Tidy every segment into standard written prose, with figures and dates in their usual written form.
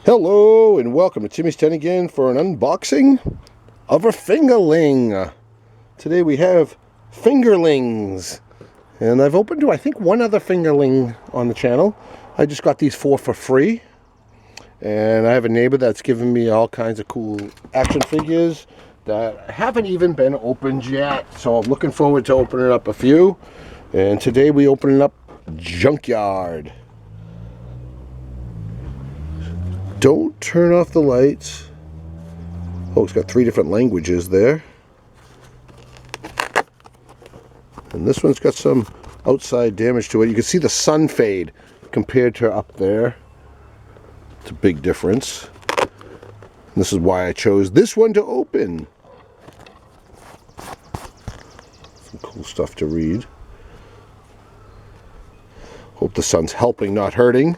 Hello and welcome to Timmy's 10 again for an unboxing of a Fingerling. Today we have Fingerlings. And I've opened, I think, one other Fingerling on the channel. I just got these 4 for free. And I have a neighbor that's given me all kinds of cool action figures that haven't even been opened yet. So I'm looking forward to opening up a few. And today we open up Junkyard. Don't turn off the lights. Oh, it's got 3 different languages there. And this one's got some outside damage to it. You can see the sun fade compared to up there. It's a big difference. And this is why I chose this one to open. Some cool stuff to read. Hope the sun's helping, not hurting.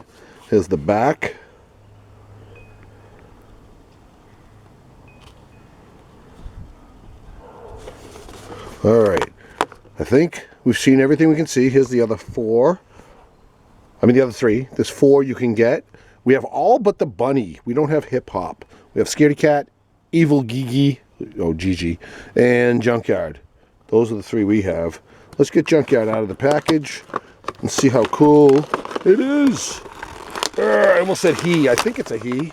Here's the back. Alright, I think we've seen everything we can see. Here's the other 4. The other 3. There's 4 you can get. We have all but the bunny. We don't have Hip Hop. We have Scaredy Cat, Evil Gigi, Gigi, and Junkyard. Those are the 3 we have. Let's get Junkyard out of the package and see how cool it is. I almost said he. I think it's a he.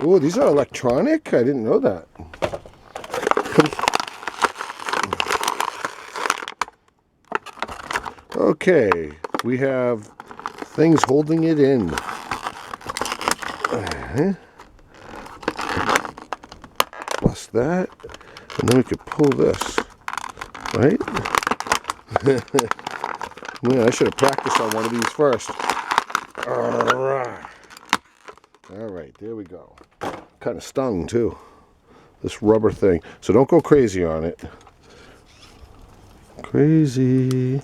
Oh, these are electronic? I didn't know that. Okay, we have things holding it in. Plus that, and then we could pull this, right? Man, I should have practiced on one of these first. Alright, there we go. Kind of stung too, this rubber thing. So don't go crazy on it. Crazy.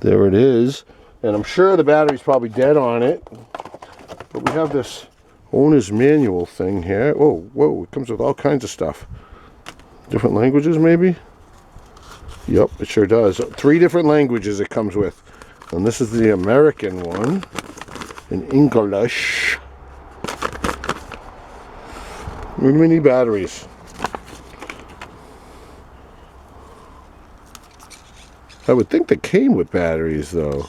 There it is. And I'm sure the battery's probably dead on it. But we have this owner's manual thing here. Whoa, whoa, it comes with all kinds of stuff. Different languages, maybe? Yep, it sure does. 3 different languages it comes with. And this is the American one. In English. Mini batteries. I would think they came with batteries, though.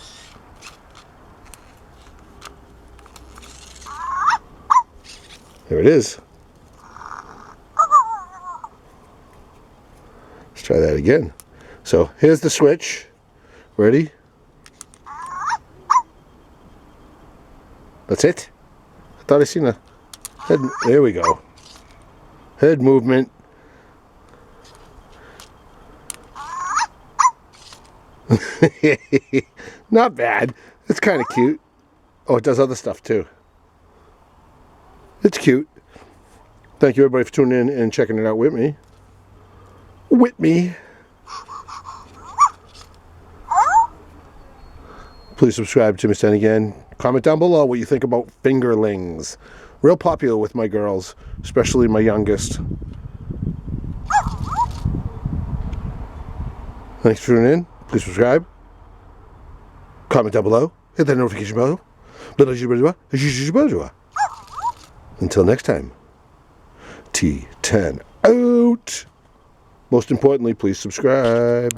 There it is. Let's try that again. So, here's the switch. Ready? That's it? I thought I seen a head. There we go. Head movement. Not bad. It's kind of cute. Oh, it does other stuff too. It's cute. Thank you everybody for tuning in and checking it out with me. Please subscribe to Timmy's 10 again. Comment down below what you think about Fingerlings. Real popular with my girls, especially my youngest. Thanks for tuning in. Please subscribe. Comment down below. Hit that notification bell. Until next time. T10 out. Most importantly, please subscribe.